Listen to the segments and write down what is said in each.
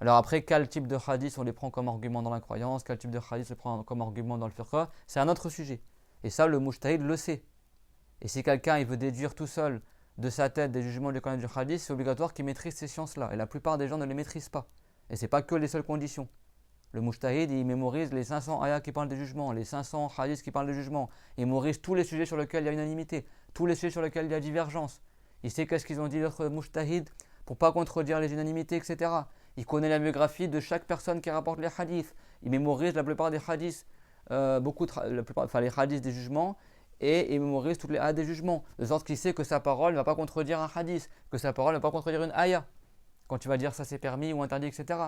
Alors après, quel type de hadith on les prend comme argument dans la croyance, quel type de hadith on les prend comme argument dans le fiqh, c'est un autre sujet. Et ça, le mujtahid le sait. Et si quelqu'un il veut déduire tout seul de sa tête des jugements du Coran et du hadith, c'est obligatoire qu'il maîtrise ces sciences-là. Et la plupart des gens ne les maîtrisent pas. Et ce n'est pas que les seules conditions. Le mujtahid, il mémorise les 500 ayats qui parlent des jugements, les 500 hadiths qui parlent des jugements. Il mémorise tous les sujets sur lesquels il y a unanimité, tous les sujets sur lesquels il y a divergence. Il sait qu'est-ce qu'ils ont dit d'autres mujtahid pour ne pas contredire les unanimités, etc. Il connaît la biographie de chaque personne qui rapporte les hadiths. Il mémorise la plupart des hadiths, les hadiths des jugements, et il mémorise toutes les ayats des jugements, de sorte qu'il sait que sa parole ne va pas contredire un hadith, que sa parole ne va pas contredire une ayah, quand tu vas dire ça c'est permis ou interdit, etc.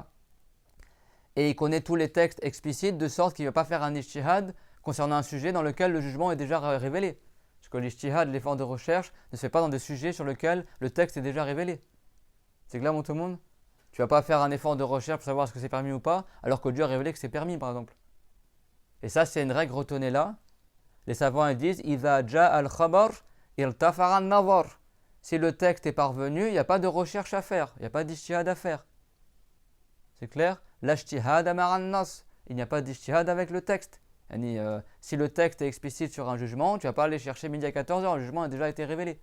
Et il connaît tous les textes explicites, de sorte qu'il ne va pas faire un ijtihad concernant un sujet dans lequel le jugement est déjà révélé. Parce que l'ijtihad, l'effort de recherche, ne se fait pas dans des sujets sur lesquels le texte est déjà révélé. C'est clair, mon tout le monde? Tu ne vas pas faire un effort de recherche pour savoir ce que c'est permis ou pas, alors que Dieu a révélé que c'est permis, par exemple. Et ça, c'est une règle, retenez là. Les savants disent إِذَا جَاءَ الْخَبَرْ إِرْتَفَعَ النَّظَرْ. Si le texte est parvenu, il n'y a pas de recherche à faire, il n'y a pas d'ijtihad à faire. C'est clair? L'ijtihad ma'an nas. Il n'y a pas d'ijtihad avec le texte. Si le texte est explicite sur un jugement, tu ne vas pas aller chercher midi à 14h, le jugement a déjà été révélé.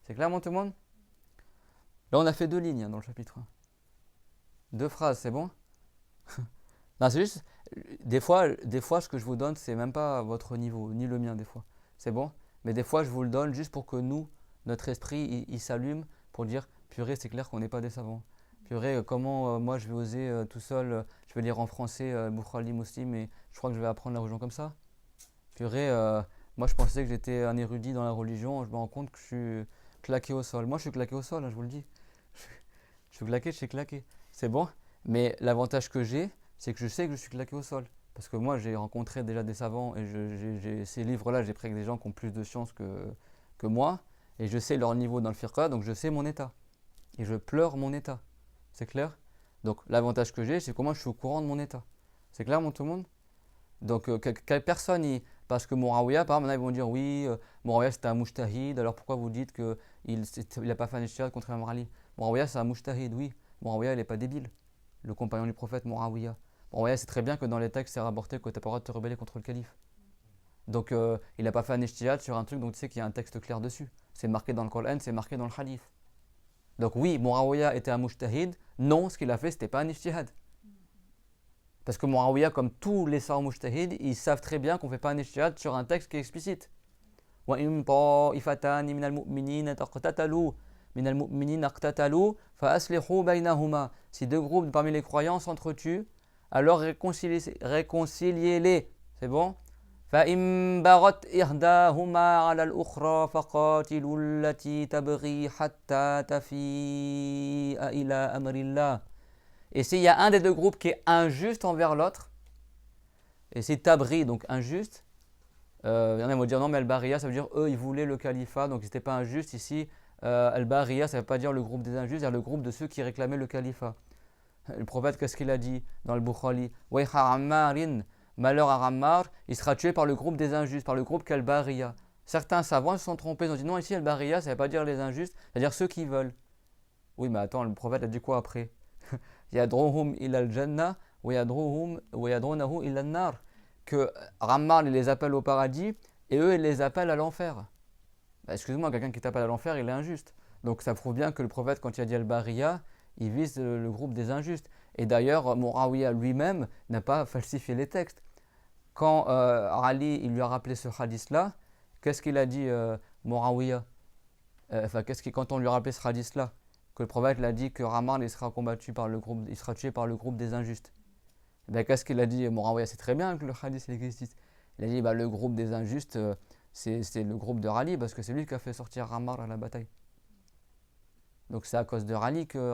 C'est clair, mon tout le monde? Là, on a fait 2 lignes dans le chapitre 1. 2 phrases, c'est bon? Non, c'est juste, des fois, ce que je vous donne, c'est même pas votre niveau, ni le mien, des fois. C'est bon? Mais des fois, je vous le donne juste pour que nous, notre esprit, il s'allume pour dire, purée, c'est clair qu'on n'est pas des savants. Purée, comment moi je vais oser tout seul, je vais lire en français Bukhari, Muslim, et je crois que je vais apprendre la religion comme ça. Purée, moi je pensais que j'étais un érudit dans la religion, je me rends compte que je suis claqué au sol. Moi je suis claqué au sol, hein, je vous le dis. Je suis claqué, je suis claqué. C'est bon? Mais l'avantage que j'ai, c'est que je sais que je suis claqué au sol. Parce que moi j'ai rencontré déjà des savants, et ces livres-là, j'ai pris avec des gens qui ont plus de science que moi, et je sais leur niveau dans le fiqh, donc je sais mon état. Et je pleure mon état. C'est clair? Donc l'avantage que j'ai, c'est que moi je suis au courant de mon état. C'est clair, mon tout le monde? Donc quelle personne, parce que Muawiyah, par exemple, ils vont dire oui, Muawiyah c'était un mujtahid, alors pourquoi vous dites qu'il n'a pas fait un ijtihad contre Imam Ali? Muawiyah c'est un mujtahid, oui. Muawiyah il n'est pas débile. Le compagnon du prophète Muawiyah. Muawiyah c'est très bien que dans les textes c'est rapporté que tu n'as pas le droit de te rebeller contre le calife. Donc il n'a pas fait un ijtihad sur un truc, donc tu sais qu'il y a un texte clair dessus. C'est marqué dans le Coran, c'est marqué dans le hadith. Donc oui, Muawiyah était un mujtahid. Non, ce qu'il a fait, ce n'était pas un ijtihad. Parce que Muawiyah, comme tous les savants mujtahid, ils savent très bien qu'on ne fait pas un ijtihad sur un texte qui est explicite. وَإِن طَائِفَتَانِ مِنَ الْمُؤْمِنِينَ اقْتَتَلُوا مِنَ الْمُؤْمِنِينَ اقْتَتَلُوا فَأَصْلِحُوا بَيْنَهُمَا. Si 2 groupes parmi les croyants s'entretuent, alors réconciliez-les. C'est bon? فإن بغت إحداهما على الأخرى فقاتلوا التي تبغي حتى تفيء إلى أمر الله. Et s'il y a un des 2 groupes qui est injuste envers l'autre, et c'est tabri, donc injuste, il y en a qui vont dire non mais Al-Bariya ça veut dire eux ils voulaient le califat, donc ils n'étaient pas injustes. Ici Al-Bariya ça ne veut pas dire le groupe des injustes, c'est le groupe de ceux qui réclamaient le califat. Le prophète, qu'est-ce qu'il a dit dans le Bukhari? Wayha Ammarin, malheur à Ammar, il sera tué par le groupe des injustes, par le groupe qu'Al-Bariya. Certains savants se sont trompés, ils ont dit non, ici Al-Bariya, ça ne veut pas dire les injustes, c'est-à-dire ceux qui veulent. Oui, mais attends, le prophète a dit quoi après? Yadruhum ila al-jannah wa yadrunahu ila an-nar. Que Ammar il les appelle au paradis et eux ils les appellent à l'enfer. Bah, excuse-moi, quelqu'un qui t'appelle à l'enfer, il est injuste. Donc ça prouve bien que le prophète, quand il a dit Al-Bariya, il vise le groupe des injustes. Et d'ailleurs, Muawiyah lui-même n'a pas falsifié les textes. Quand Ali il lui a rappelé ce hadith-là, qu'est-ce qu'il a dit Muawiyah? Quand on lui a rappelé ce hadith-là, que le prophète l'a dit que Ammar il sera combattu par le groupe, il sera tué par le groupe des injustes. Qu'est-ce qu'il a dit Muawiyah? C'est très bien que le hadith existe. Il a dit le groupe des injustes, c'est le groupe de Rali, parce que c'est lui qui a fait sortir Ammar à la bataille. Donc c'est à cause de Rali que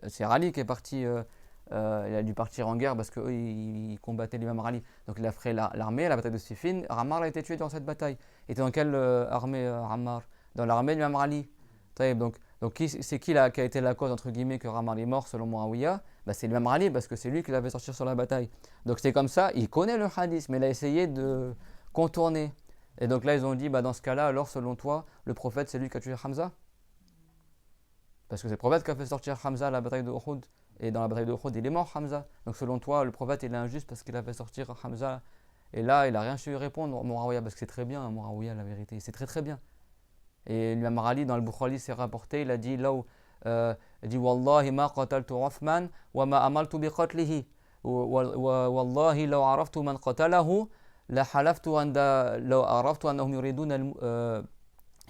c'est Rali qui est parti, il a dû partir en guerre parce qu'eux ils combattaient l'imam Rali. Donc il a fait l'armée à la bataille de Siffin. Ammar a été tué dans cette bataille. Il était dans quelle armée Ammar? Dans l'armée de l'imam Rali. Donc c'est qui a été la cause entre guillemets que Ammar est mort selon Muawiyah? C'est l'imam Rali parce que c'est lui qui l'avait sorti sur la bataille. Donc c'est comme ça, il connaît le hadith mais il a essayé de contourner. Et donc là ils ont dit dans ce cas-là, alors selon toi, le prophète c'est lui qui a tué Hamza? Parce que c'est le prophète qui a fait sortir Hamza à la bataille de Uhud. Et dans la bataille de Uhud, il est mort, Hamza. Donc selon toi, le prophète, il est injuste parce qu'il a fait sortir Hamza. Et là, il n'a rien su répondre, Muawiyah, parce que c'est très bien, Muawiyah, la vérité. C'est très très bien. Et l'imam Ali, dans le Bukhari, c'est rapporté, il a dit là où, il dit Wallahi ma qataltu Uthman wa ma amaltu bi qatlihi. Wallahi law araftu man qatalahu la halaftu anda law araftu annahum yuriduna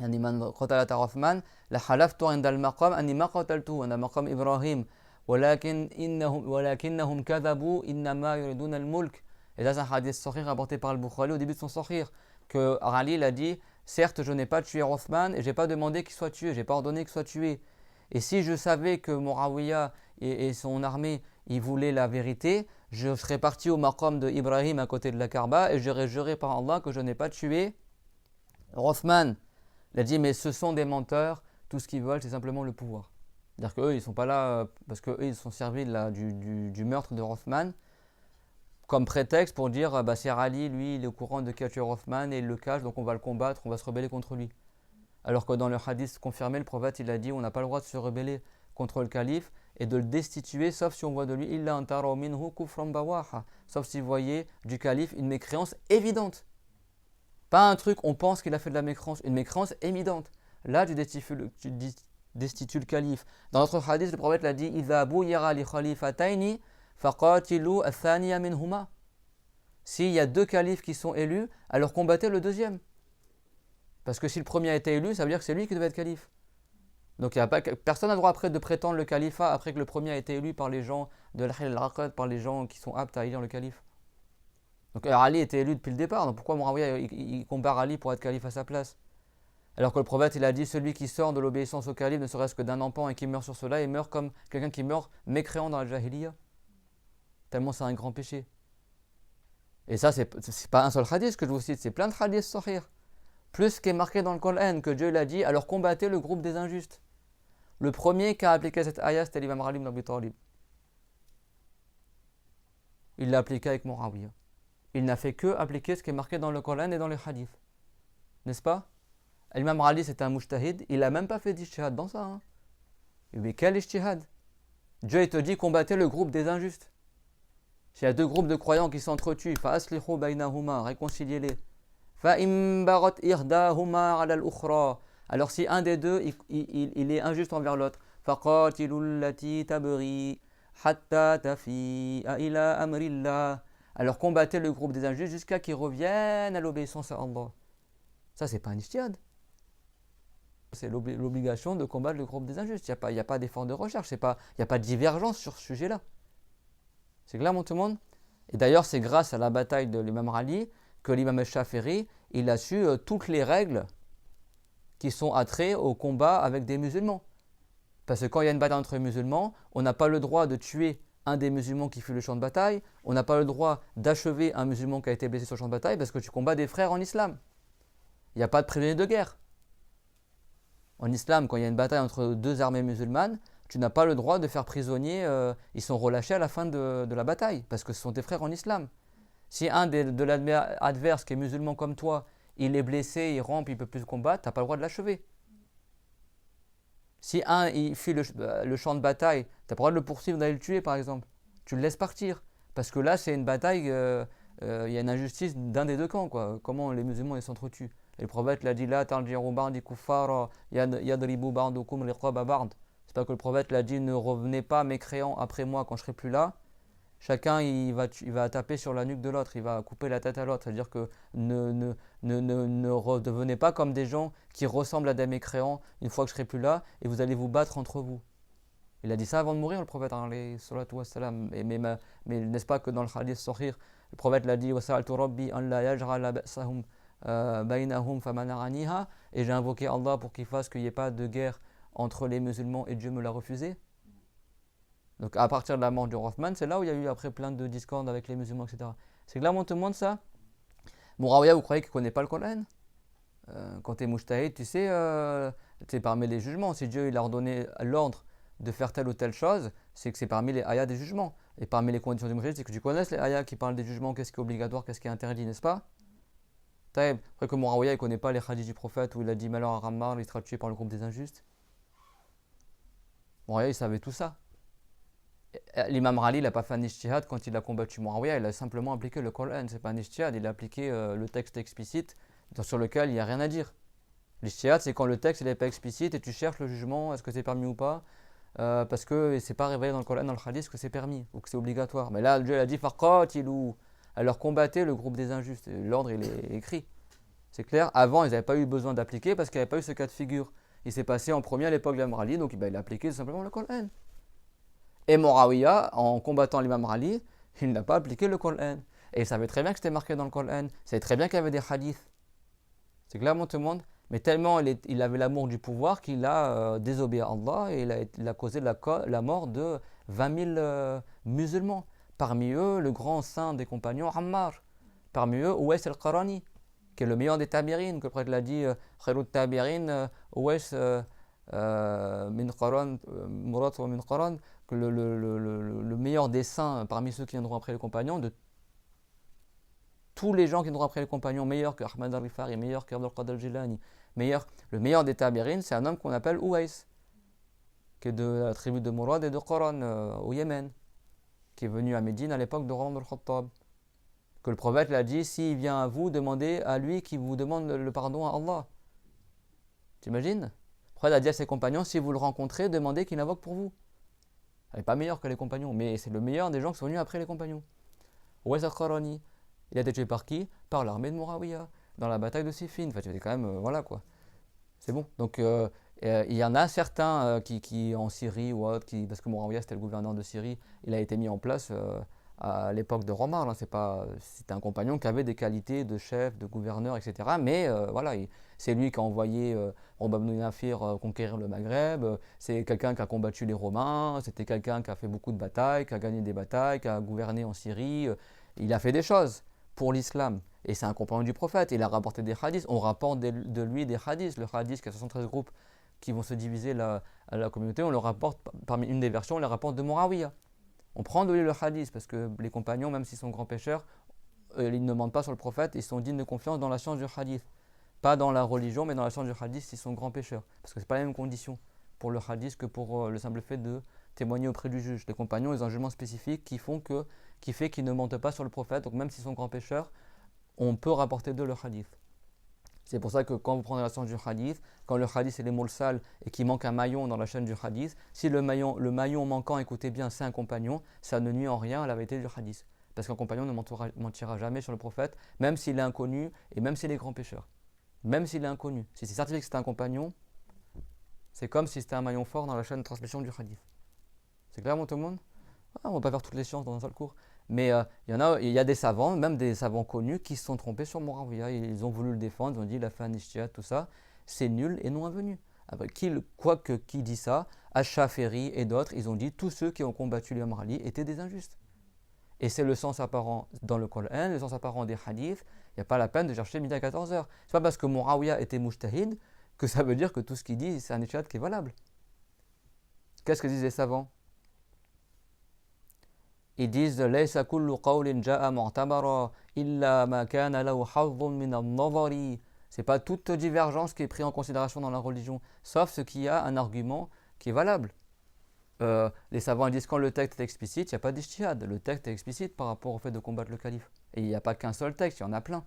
يعني من قتل عثمان لحلفت عند المقام أني ما قتلته أنا مقام إبراهيم ولكنهم كذبوا إنما يريدون الملك. Et là c'est un hadith sahih rapporté par le Bukhari au début de son sahih que Ali a dit certes je n'ai pas tué Othman et je n'ai pas demandé qu'il soit tué, je n'ai pas ordonné qu'il soit tué, et si je savais que Muawiyah et son armée ils voulaient la vérité, je serais parti au maqam de Ibrahim à côté de la Kaaba et j'aurais juré par Allah que je n'ai pas tué Othman. Il a dit, mais ce sont des menteurs, tout ce qu'ils veulent, c'est simplement le pouvoir. C'est-à-dire qu'eux, ils ne sont pas là parce qu'eux, ils sont servis du meurtre de Rothman comme prétexte pour dire, bah, c'est Ali, lui, il est au courant de qui a tué Rothman et il le cache, donc on va le combattre, on va se rebeller contre lui. Alors que dans le hadith confirmé, le prophète, il a dit, on n'a pas le droit de se rebeller contre le calife et de le destituer, sauf si on voit de lui, illa an taraw minhu kufran bawaha, sauf si vous voyez du calife une mécréance évidente. Pas un truc, on pense qu'il a fait de la mécréance, une mécréance évidente. Là, tu destitues le calife. Dans notre hadith, le prophète l'a dit إِذَا بُوِّيَرَ لِخَلِيفَتَيْنِ فَقَاتِلُوا الثَّانِيَ مِنْهُمَا. S'il y a deux califes qui sont élus, alors combattez le deuxième. Parce que si le premier a été élu, ça veut dire que c'est lui qui devait être calife. Donc personne n'a le droit après de prétendre le califat après que le premier a été élu par les gens de l'Ahl al-Aqad, par les gens qui sont aptes à élire le calife. Donc Ali était élu depuis le départ, donc pourquoi Muawiyah il compare Ali pour être calife à sa place? Alors que le prophète il a dit celui qui sort de l'obéissance au calife ne serait-ce que d'un enfant et qui meurt sur cela, il meurt comme quelqu'un qui meurt mécréant dans la jahiliya. Tellement c'est un grand péché. Et ça c'est pas un seul hadith que je vous cite, c'est plein de hadiths sahih. Plus ce qui est marqué dans le Coran que Dieu l'a dit, alors combattez le groupe des injustes. Le premier qui a appliqué cette ayah c'était l'imam Ali ibn Abi Talib. Il l'a appliqué avec Muawiyah. Il n'a fait que appliquer ce qui est marqué dans le Coran et dans les hadiths. N'est-ce pas? L'imam Ali c'est un mujtahid, il n'a même pas fait d'ijtihad dans ça. Hein. Mais quel ijtihad? Dieu il te dit combattez le groupe des injustes. S'il y a deux groupes de croyants qui s'entretuent, فَأَصْلِحُوا بَيْنَهُمَا, réconciliez-les. فَإِن بَغَتْ إِحْدَاهُمَا عَلَى الْأُخْرَى. Alors si un des deux il est injuste envers l'autre, فَقَاتِلُوا الَّتِي تَبْغِي حَتَّى تَفِيءَ إِلَى أَمْرِ اللَّهِ. Alors combattez le groupe des injustes jusqu'à qu'ils reviennent à l'obéissance à Allah. Ça, c'est pas un ijtihad. C'est l'obligation de combattre le groupe des injustes. Il n'y a pas d'effort de recherche. Il n'y a pas de divergence sur ce sujet-là. C'est clair, mon tout le monde? Et d'ailleurs, c'est grâce à la bataille de l'imam Ali que l'imam al-Shafiri, il a su toutes les règles qui sont attrées au combat avec des musulmans. Parce que quand il y a une bataille entre musulmans, on n'a pas le droit de tuer un des musulmans qui fuit le champ de bataille, on n'a pas le droit d'achever un musulman qui a été blessé sur le champ de bataille parce que tu combats des frères en islam. Il n'y a pas de prisonniers de guerre. En islam, quand il y a une bataille entre deux armées musulmanes, tu n'as pas le droit de faire prisonnier, ils sont relâchés à la fin de la bataille parce que ce sont tes frères en islam. Si un de l'adverse qui est musulman comme toi, il est blessé, il rampe, il ne peut plus combattre, tu n'as pas le droit de l'achever. Si un il fuit le champ de bataille, tu n'as pas le droit de le poursuivre, d'aller le tuer par exemple. Tu le laisses partir. Parce que là, c'est une bataille, il y a une injustice d'un des deux camps. Quoi. Comment les musulmans s'entretuent. Et le prophète l'a dit là, c'est pas que le prophète l'a dit ne revenez pas mécréants après moi quand je serai plus là. Chacun il va taper sur la nuque de l'autre, il va couper la tête à l'autre. C'est-à-dire que ne redevenez pas comme des gens qui ressemblent à des mécréants une fois que je serai plus là et vous allez vous battre entre vous. Il a dit ça avant de mourir, le prophète, mais n'est-ce pas que dans le hadith sahih, le prophète l'a dit et j'ai invoqué Allah pour qu'il fasse qu'il n'y ait pas de guerre entre les musulmans et Dieu me l'a refusé. Donc à partir de la mort de Rothman, c'est là où il y a eu après plein de discordes avec les musulmans, etc. C'est que là, on te montre ça. Muawiyah, vous croyez qu'il ne connaît pas le Coran? Quand tu es mujtahid, tu sais, c'est parmi les jugements. Si Dieu il a ordonné l'ordre de faire telle ou telle chose, c'est que c'est parmi les ayats des jugements. Et parmi les conditions du mujtahid, c'est que tu connaisses les ayats qui parlent des jugements, qu'est-ce qui est obligatoire, qu'est-ce qui est interdit, n'est-ce pas? Après que Muawiyah ne connaît pas les hadiths du prophète où il a dit malheur à Ammar, il sera tué par le groupe des injustes. Muawiyah, il savait tout ça. L'imam Ali, il n'a pas fait un ijtihad quand il a combattu Muawiyah, il a simplement appliqué le Coran. C'est pas un ijtihad, il a appliqué le texte explicite sur lequel il n'y a rien à dire. L'ijtihad, c'est quand le texte n'est pas explicite et tu cherches le jugement, est-ce que c'est permis ou pas, parce que c'est pas révélé dans le Coran, dans le hadith, que c'est permis ou que c'est obligatoire. Mais là, Dieu a dit faqatilou, alors combattez le groupe des injustes. L'ordre, il est écrit. C'est clair. Avant, ils n'avaient pas eu besoin d'appliquer parce qu'il n'y avait pas eu ce cas de figure. Il s'est passé en premier à l'époque de l'imam Ali, donc il a appliqué tout simplement le Coran. Et Muawiyah, en combattant l'imam Ali, il n'a pas appliqué le Coran. Et il savait très bien que c'était marqué dans le Coran. Il savait très bien qu'il y avait des hadiths. C'est clairement tout le monde. Mais tellement il avait l'amour du pouvoir qu'il a désobéi à Allah et il a causé la mort de 20 000 musulmans. Parmi eux, le grand saint des compagnons, Ammar. Parmi eux, Ouais al-Qarani, qui est le meilleur des tabirin, que le prophète l'a dit, Khairut tabirin, Ouais min Qaran, Murat wa min Qaran, que le meilleur des saints parmi ceux qui viendront après les compagnons, de tous les gens qui viendront après les compagnons, meilleur que Ahmad al-Rifari, meilleur que Abdul Qadir al-Jilani, le meilleur des tabirin, c'est un homme qu'on appelle Ouais, qui est de la tribu de Murad et de Qaran au Yémen, qui est venu à Médine à l'époque de Omar al-Khattab. Que le prophète l'a dit, s'il vient à vous, demandez à lui qui vous demande le pardon à Allah. T'imagines? Le prophète a dit à ses compagnons, si vous le rencontrez, demandez qu'il invoque pour vous. Elle n'est pas meilleure que les compagnons, mais c'est le meilleur des gens qui sont venus après les compagnons. Ouais al-Qarani, il a été tué par qui? Par l'armée de Muawiyah, dans la bataille de Siffin. Enfin, c'était quand même, voilà quoi. C'est bon. Donc, il y en a certains qui en Syrie ou autre, parce que Muawiyah c'était le gouverneur de Syrie, il a été mis en place à l'époque de Omar. Hein, c'était un compagnon qui avait des qualités de chef, de gouverneur, etc. Mais voilà, c'est lui qui a envoyé Omar ibn Nafir conquérir le Maghreb. C'est quelqu'un qui a combattu les Romains. C'était quelqu'un qui a fait beaucoup de batailles, qui a gagné des batailles, qui a gouverné en Syrie. Il a fait des choses pour l'islam. Et c'est un compagnon du prophète. Il a rapporté des hadiths. On rapporte de lui des hadiths. Le hadith, qui a 73 groupes qui vont se diviser à la communauté, on le rapporte, parmi une des versions, on le rapporte de Muawiyah. On prend de lui le hadith parce que les compagnons, même s'ils sont grands pécheurs, ils ne mentent pas sur le prophète, ils sont dignes de confiance dans la science du hadith. Pas dans la religion, mais dans la science du hadith, ils sont grands pécheurs. Parce que ce n'est pas la même condition pour le hadith que pour le simple fait de témoigner auprès du juge. Les compagnons, ils ont un jugement spécifique qui fait qu'ils ne mentent pas sur le prophète. Donc même s'ils sont grands pécheurs, on peut rapporter d'eux le hadith. C'est pour ça que quand vous prenez la science du hadith, quand le hadith est les mursal et qu'il manque un maillon dans la chaîne du hadith, si le maillon manquant, écoutez bien, c'est un compagnon, ça ne nuit en rien à la vérité du hadith. Parce qu'un compagnon ne mentira jamais sur le prophète, même s'il est inconnu et même s'il est grand pécheur. Même s'il est inconnu. Si c'est certifié que c'est un compagnon, c'est comme si c'était un maillon fort dans la chaîne de transmission du hadith. C'est clair, tout le monde? On ne va pas faire toutes les sciences dans un seul cours. Mais il y a des savants, même des savants connus, qui se sont trompés sur Muawiyah. Ils ont voulu le défendre, ils ont dit il a fait un ijtihad, tout ça. C'est nul et non avenu. Après, qui dit ça, Ash-Shafiri et d'autres, ils ont dit tous ceux qui ont combattu l'imam Ali étaient des injustes. Et c'est le sens apparent dans le Coran, le sens apparent des hadiths. Il n'y a pas la peine de chercher midi à 14h. C'est pas parce que Muawiyah était mujtahid que ça veut dire que tout ce qu'il dit, c'est un ijtihad qui est valable. Qu'est-ce que disent les savants? Ils disent laysa kullu qawlin ja'a mu'tabara illa ma kana lahu hazzun min an-nazari. C'est pas toute divergence qui est prise en considération dans la religion, sauf ce qui a un argument qui est valable. Les savants disent quand le texte est explicite, il n'y a pas d'ijtihad. Le texte est explicite par rapport au fait de combattre le calife. Et il n'y a pas qu'un seul texte, il y en a plein.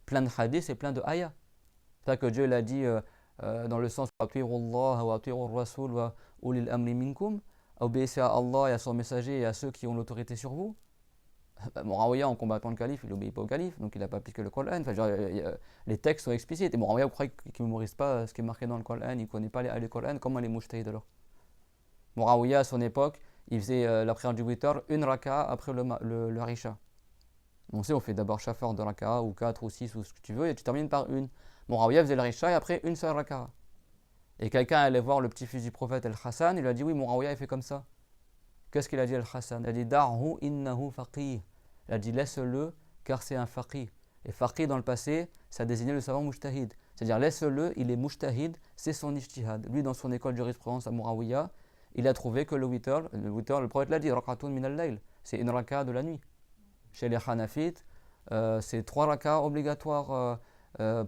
Plein de hadiths et plein de ayats. C'est ça que Dieu l'a dit dans le sens ati'u Allah wa ati'u Rasul wa ulil amri minkum. Obéissez à Allah et à son messager et à ceux qui ont l'autorité sur vous. Muawiyah, en combattant le calife, il n'obéit pas au calife, donc il n'a pas appliqué le Coran. Enfin, les textes sont explicites. Et Muawiyah, vous croyez qu'il ne mémorise pas ce qui est marqué dans le Coran, il ne connaît pas les Coran, comment les mujtahid alors? Muawiyah, à son époque, il faisait la prière du witr, une raka'a après le Risha. On sait, on fait d'abord chafar de raka'a, ou 4 ou 6, ou ce que tu veux, et tu termines par une. Muawiyah faisait le Risha et après une seule raka'a. Et quelqu'un allait voir le petit-fils du prophète Al-Hassan, il lui a dit oui, Muawiyah il fait comme ça. Qu'est-ce qu'il a dit Al-Hassan? Il a dit Da'hu innahu faqih. Il a dit laisse-le car c'est un faqih. Et faqih dans le passé, ça désignait le savant mujtahid. C'est-à-dire laisse-le, il est mujtahid, c'est son ijtihad. Lui dans son école de jurisprudence à Muawiyah, il a trouvé que le witr, le prophète l'a dit, raqatun min al-layl, c'est une raka de la nuit. Chez les Hanafites, c'est 3 rakas obligatoires.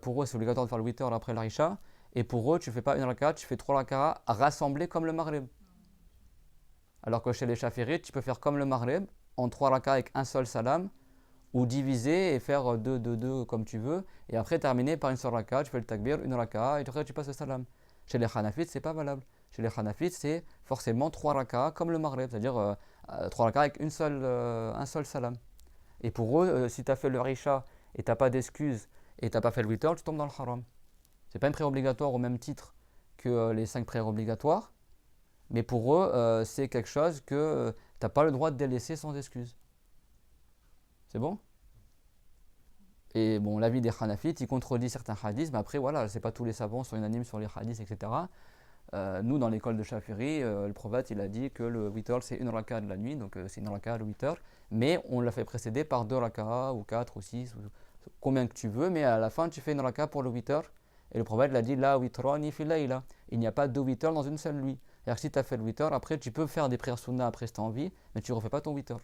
Pour eux, c'est obligatoire de faire le witr après l'Aisha. Et pour eux, tu ne fais pas une raka, tu fais 3 rakas rassemblés comme le Maghrib. Alors que chez les Chafirites, tu peux faire comme le Maghreb, en 3 rakas avec un seul salam, ou diviser et faire 2 comme tu veux, et après terminer par une seule raka, tu fais le takbir, une raka, et après tu passes le salam. Chez les Hanafites, c'est pas valable. Chez les Hanafites, c'est forcément 3 rakas comme le Maghreb, c'est-à-dire 3 rakas avec un seul salam. Et pour eux, si tu as fait le Risha et tu n'as pas d'excuse et tu n'as pas fait le witr, tu tombes dans le haram. C'est pas une prière obligatoire au même titre que les 5 prières obligatoires, mais pour eux, c'est quelque chose que tu n'as pas le droit de délaisser sans excuse. C'est bon? Et bon, l'avis des Hanafites, il contredit certains hadiths, mais après, voilà, c'est pas tous les savants sont unanimes sur les hadiths, etc. Nous, dans l'école de Shafiri, le prophète, il a dit que le witr, c'est une raka de la nuit, donc c'est une raka le witr, mais on l'a fait précéder par 2 raka, ou 4, ou 6, ou combien que tu veux, mais à la fin, tu fais une raka pour le witr, et le prophète l'a dit, la witrani fi layla. Il n'y a pas 2 witr dans une seule nuit. C'est-à-dire que si tu as fait le witr, après, tu peux faire des prières sunnah après si tu as envie, mais tu ne refais pas ton witr.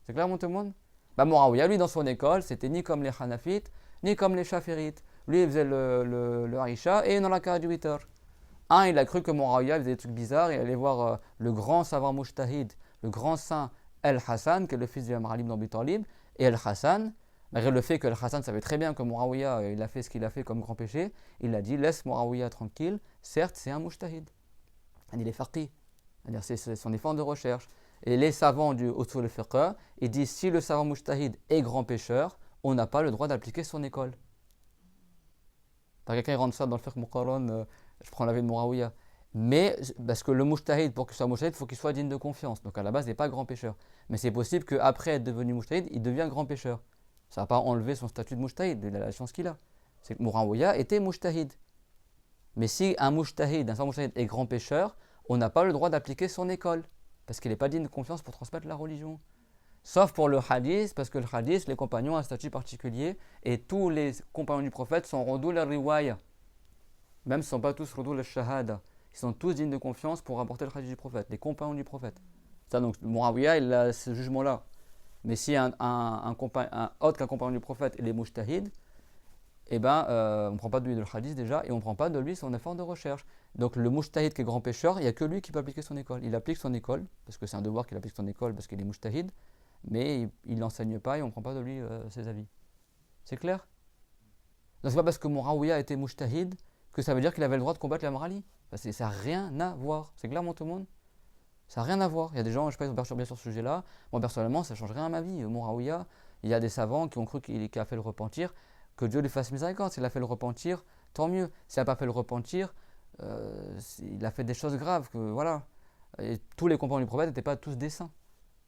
C'est clair, mon tout le monde? Bah, Muawiyah, lui, dans son école, c'était ni comme les Hanafites, ni comme les Shafirites. Lui, il faisait le Harisha et une raka du witr. Il a cru que Muawiyah faisait des trucs bizarres et allait voir le grand savant Mujtahid, le grand saint El-Hassan, qui est le fils d'Imam Ali ibn Abi Talib. Et El-Hassan, malgré le fait que El-Hassan savait très bien que Muawiyah il a fait ce qu'il a fait comme grand péché, il a dit laisse Muawiyah tranquille, certes c'est un Mujtahid. Il est faqih, c'est-à-dire c'est son effort de recherche. Et les savants du Usul al-Fiqh, ils disent si le savant Mujtahid est grand pécheur, on n'a pas le droit d'appliquer son école. Par quelqu'un rentre ça dans le fiqh muqarran, je prends l'avis de Muawiyah. Mais parce que le mujtahid, pour qu'il soit mujtahid, il faut qu'il soit digne de confiance. Donc à la base, il n'est pas grand pécheur. Mais c'est possible qu'après être devenu mujtahid, il devient grand pécheur. Ça ne va pas enlever son statut de mujtahid, de la chance qu'il a. C'est que Muawiyah était mujtahid. Mais si un savant mujtahid est grand pécheur, on n'a pas le droit d'appliquer son école. Parce qu'il n'est pas digne de confiance pour transmettre la religion. Sauf pour le hadith, parce que le hadith, les compagnons ont un statut particulier, et tous les compagnons du prophète sont rodul al-riwaya. Même si ce ne sont pas tous rodul al-shahada. Ils sont tous dignes de confiance pour rapporter le hadith du prophète, les compagnons du prophète. Ça, donc, Muawiyah, il a ce jugement-là. Mais si un autre qu'un compagnon du prophète, il est mujtahid, on ne prend pas de lui le hadith déjà, et on ne prend pas de lui son effort de recherche. Donc le mujtahid qui est grand pécheur, il n'y a que lui qui peut appliquer son école. Il applique son école, parce que c'est un devoir qu'il applique son école, parce qu'il est mujtahid, mais il n'enseigne pas et on ne prend pas de lui ses avis. C'est clair? Donc c'est pas parce que Muawiyah était mujtahid que ça veut dire qu'il avait le droit de combattre l'imam Ali. Ça n'a rien à voir. C'est clair, mon tout le monde? Ça n'a rien à voir. Il y a des gens, je ne sais pas, ils sont perturbés sur ce sujet-là. Moi, personnellement, ça ne change rien à ma vie. Muawiyah, il y a des savants qui ont cru qu'il a fait le repentir, que Dieu lui fasse miséricorde. S'il a fait le repentir, tant mieux. S'il n'a pas fait le repentir, il a fait des choses graves. Voilà. Et tous les compagnons du prophète n'étaient pas tous des saints.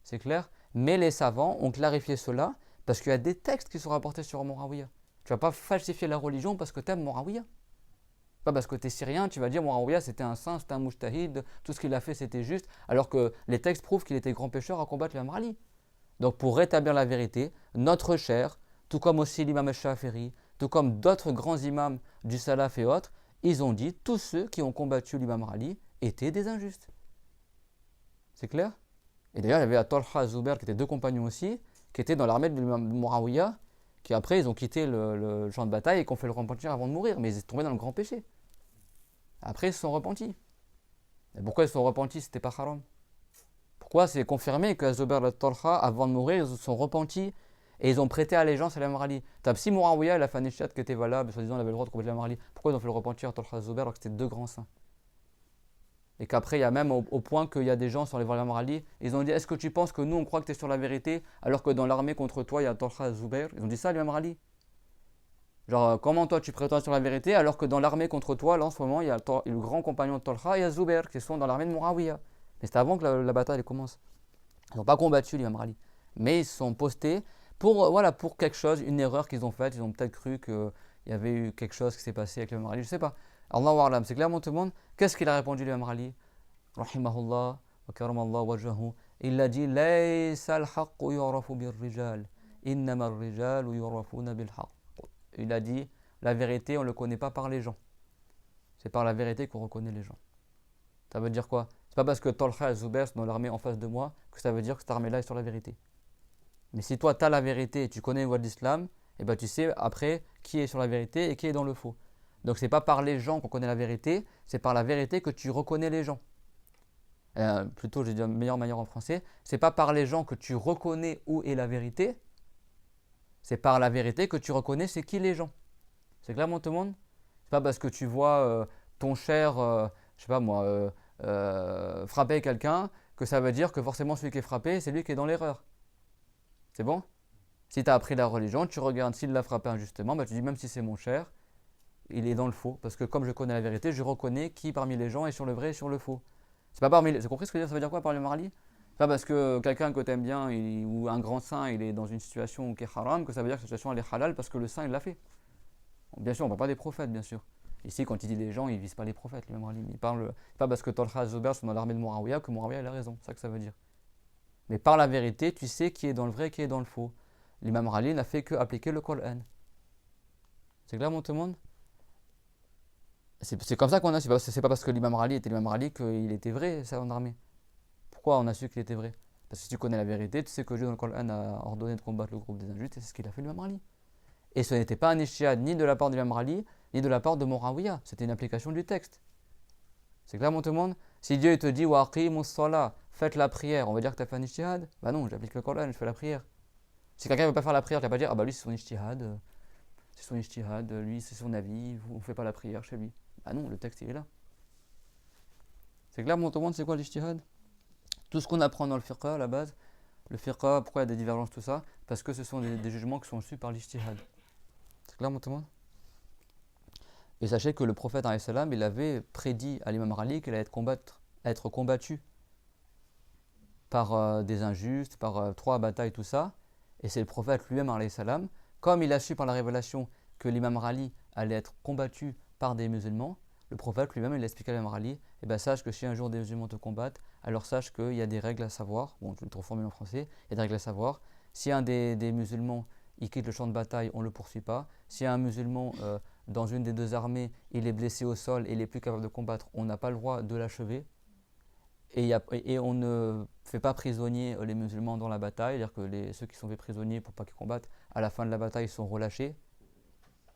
C'est clair? Mais les savants ont clarifié cela parce qu'il y a des textes qui sont rapportés sur Muawiyah. Tu ne vas pas falsifier la religion parce que tu aimes Muawiyah. Pas parce que tu es syrien, tu vas dire Muawiyah c'était un saint, c'était un mujtahid, tout ce qu'il a fait c'était juste, alors que les textes prouvent qu'il était grand pécheur à combattre l'imam Ali. Donc pour rétablir la vérité, notre cher, tout comme aussi l'imam al-Shafiri, tout comme d'autres grands imams du Salaf et autres, ils ont dit tous ceux qui ont combattu l'imam Ali étaient des injustes. C'est clair? Et d'ailleurs, il y avait Talha et Zubair qui étaient 2 compagnons aussi, qui étaient dans l'armée de Muawiyah, qui après ils ont quitté le champ de bataille et qui ont fait le repentir avant de mourir, mais ils étaient tombés dans le grand péché. Après ils se sont repentis. Et pourquoi ils se sont repentis? C'était pas haram. Pourquoi? C'est confirmé que Zubair et Talha, avant de mourir, ils se sont repentis et ils ont prêté allégeance à l'imam Ali. Si Muawiyah il a fait un échat qui était valable, soi-disant il avait le droit de combattre l'imam Ali, pourquoi ils ont fait le repentir Talha et Zubair alors que c'était 2 grands saints? Et qu'après, il y a même au point qu'il y a des gens sur les voir l'imam Ali, ils ont dit est-ce que tu penses que nous on croit que tu es sur la vérité alors que dans l'armée contre toi il y a Talha et Zubair? Ils ont dit ça à l'imam Ali. Genre, comment toi tu prétends sur la vérité alors que dans l'armée contre toi, là en ce moment, il y a le grand compagnon de Talha et Zubair qui sont dans l'armée de Muawiyah. Mais c'était avant que la bataille commence. Ils n'ont pas combattu l'imam Ali. Mais ils se sont postés pour quelque chose, une erreur qu'ils ont faite. Ils ont peut-être cru qu'il y avait eu quelque chose qui s'est passé avec l'imam Ali, je ne sais pas. Allahu a'lam, c'est clairement tout le monde. Qu'est-ce qu'il a répondu l'imam Ali? Rahimahullah wa karamallah wajhahu. Il a dit Laysa al-haqqu yurafu bir-rijal, innama ar-rijalu yurafuna bil-haqq. Il a dit la vérité, on ne le connaît pas par les gens. C'est par la vérité qu'on reconnaît les gens. Ça veut dire quoi? C'est pas parce que Talha et Zubair sont dans l'armée en face de moi que ça veut dire que cette armée-là est sur la vérité. Mais si toi tu as la vérité et tu connais une voie de l'islam, et ben tu sais après qui est sur la vérité et qui est dans le faux. Donc c'est pas par les gens qu'on connaît la vérité, c'est par la vérité que tu reconnais les gens. plutôt j'ai dit de meilleure manière en français, c'est pas par les gens que tu reconnais où est la vérité, c'est par la vérité que tu reconnais c'est qui les gens. C'est clair, tout le monde? C'est pas parce que tu vois ton cher, je sais pas moi, frapper quelqu'un que ça veut dire que forcément celui qui est frappé, c'est lui qui est dans l'erreur. C'est bon? Si tu as appris la religion, tu regardes s'il l'a frappé injustement, bah tu dis même si c'est mon cher, il est dans le faux. Parce que comme je connais la vérité, je reconnais qui parmi les gens est sur le vrai et sur le faux. C'est pas parmi les... Vous compris ce que ça veut dire quoi par le marali? C'est pas parce que quelqu'un que tu aimes bien ou un grand saint il est dans une situation qui est haram que ça veut dire que cette situation elle est halal parce que le saint il l'a fait. Bien sûr, on ne parle pas des prophètes, bien sûr. Ici, quand il dit les gens, il ne vise pas les prophètes, l'imam Ali. Il parle pas parce que Talha et Zubair sont dans l'armée de Muawiyah que Muawiyah a raison. C'est ça que ça veut dire. Mais par la vérité, tu sais qui est dans le vrai et qui est dans le faux. L'imam Ali n'a fait que appliquer le Coran. C'est clair, tout le monde? C'est comme ça qu'on a su. C'est pas parce que l'imam Ali était l'imam Ali qu'il était vrai, ça en armée. Pourquoi on a su qu'il était vrai? Parce que si tu connais la vérité, tu sais que Dieu dans le Coran a ordonné de combattre le groupe des injustes et c'est ce qu'il a fait l'imam Ali. Et ce n'était pas un ijtihad ni de la part de l'imam Ali, ni de la part de Muawiyah. C'était une application du texte. C'est clair, tout le monde? Si Dieu te dit wa aqimus salah, faites la prière, on va dire que tu as fait un ijtihad? Bah non, j'applique le Coran, je fais la prière. Si quelqu'un ne veut pas faire la prière, tu vas pas dire ah bah lui c'est son ijtihad, lui c'est son avis, on ne fait pas la prière chez lui. Bah non, le texte il est là. C'est clair, tout le monde, c'est quoi l'ijtihad? Tout ce qu'on apprend dans le fiqh à la base, le fiqh, pourquoi il y a des divergences, tout ça? Parce que ce sont des jugements qui sont reçus par l'ijtihad. C'est clair, tout le monde? Et sachez que le prophète, il avait prédit à l'imam Ali qu'il allait être combattu par des injustes, par 3 batailles, tout ça. Et c'est le prophète lui-même, comme il a su par la révélation que l'imam Ali allait être combattu par des musulmans, le prophète lui-même, il a expliqué à l'imam Ali, eh ben, sache que si un jour des musulmans te combattent, alors sache qu'il y a des règles à savoir, bon, je vais trop formuler en français, il y a des règles à savoir. Si un des musulmans, il quitte le champ de bataille, on ne le poursuit pas. Si un musulman, dans une des 2 armées, il est blessé au sol et il n'est plus capable de combattre, on n'a pas le droit de l'achever. Et on ne fait pas prisonnier les musulmans dans la bataille, c'est-à-dire que ceux qui sont faits prisonniers pour pas qu'ils combattent, à la fin de la bataille, ils sont relâchés,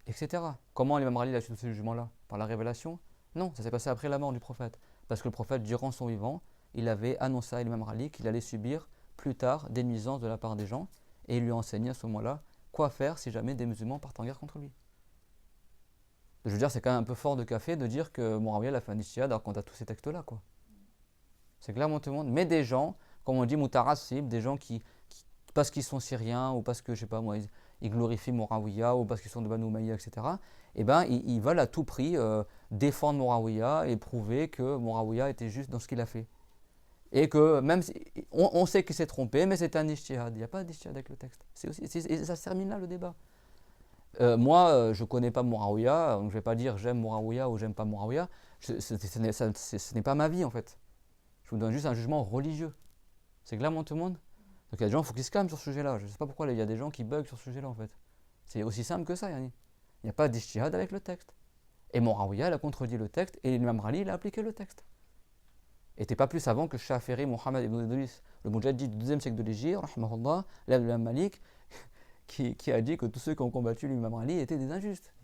etc. Comment l'imam Ali a su tous ces jugements-là? Par la révélation? Non, ça s'est passé après la mort du prophète. Parce que le prophète, durant son vivant, il avait annoncé à l'imam Ali qu'il allait subir plus tard des nuisances de la part des gens, et il lui a enseigné à ce moment-là quoi faire si jamais des musulmans partent en guerre contre lui. Je veux dire, c'est quand même un peu fort de café de dire que Muawiyah a fait un ijtihad alors qu'on a tous ces textes-là, quoi. C'est clairement tout le monde. Mais des gens, comme on dit mutarassib, des gens qui parce qu'ils sont syriens ou parce que, je sais pas moi, ils glorifient Muawiyah ou parce qu'ils sont de Banu Umayya, etc., eh ben, ils veulent à tout prix défendre Muawiyah et prouver que Muawiyah était juste dans ce qu'il a fait. Et que même si, on sait qu'il s'est trompé, mais c'est un ijtihad. Il n'y a pas d'ijtihad avec le texte. Et ça se termine là le débat. Moi, je ne connais pas Muawiyah, donc je ne vais pas dire j'aime Muawiyah ou j'aime pas Muawiyah. Ce n'est pas ma vie en fait. Je vous donne juste un jugement religieux. C'est clairement tout le monde? Donc il y a des gens, il faut qu'ils se calment sur ce sujet-là. Je ne sais pas pourquoi il y a des gens qui bug sur ce sujet-là en fait. C'est aussi simple que ça, Yani. Il n'y a pas d'ijtihad avec le texte. Et Muawiyah, il a contredit le texte et l'imam Ali, il a appliqué le texte. Et t'es pas plus savant que Shafiri Mohammed ibn Idris, le Moudjahid du 2e siècle de l'Hégire, rahimahullah, l'imam Malik, qui a dit que tous ceux qui ont combattu l'imam Ali étaient des injustes.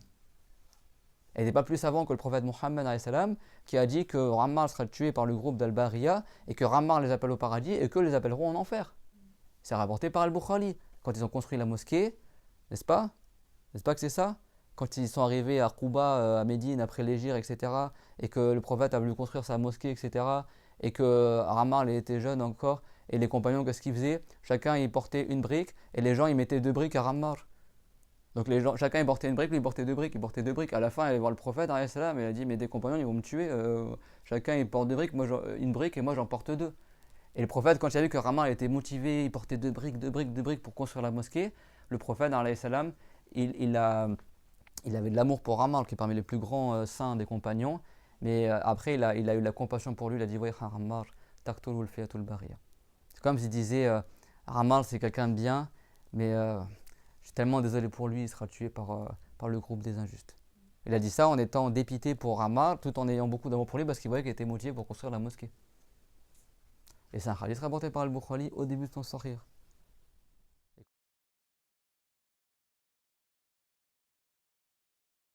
Et n'est pas plus savant que le prophète Mohammed qui a dit que Ammar sera tué par le groupe d'Al-Bariya et que Ammar les appelle au paradis et que les appelleront en enfer. C'est rapporté par Al-Bukhari. Quand ils ont construit la mosquée, n'est-ce pas? N'est-ce pas que c'est ça? Quand ils sont arrivés à Quba, à Médine, après l'Hégire, etc., et que le prophète a voulu construire sa mosquée, etc., et que Ammar était jeune encore, et les compagnons, qu'est-ce qu'ils faisaient? Chacun il portait une brique, et les gens ils mettaient 2 briques à Ammar. Donc les gens, chacun il portait une brique, lui il portait 2 briques, il portait 2 briques. À la fin, il allait voir le prophète, et il a dit, mais des compagnons ils vont me tuer, chacun il porte 2 briques, une brique, et moi j'en porte 2. Et le prophète, quand il a vu que Ammar était motivé, il portait 2 briques, 2 briques, 2 briques pour construire la mosquée, le prophète, il avait de l'amour pour Ammar, qui est parmi les plus grands saints des compagnons, mais après il a eu la compassion pour lui, il a dit ouais, Ammar, taqtulul fiyatul bariya. C'est comme s'il disait Ammar c'est quelqu'un de bien, mais je suis tellement désolé pour lui, il sera tué par le groupe des injustes. Il a dit ça en étant dépité pour Ammar, tout en ayant beaucoup d'amour pour lui parce qu'il voyait qu'il était motivé pour construire la mosquée. Et c'est un hadith rapporté par Al-Bukhari au début de son Sahih.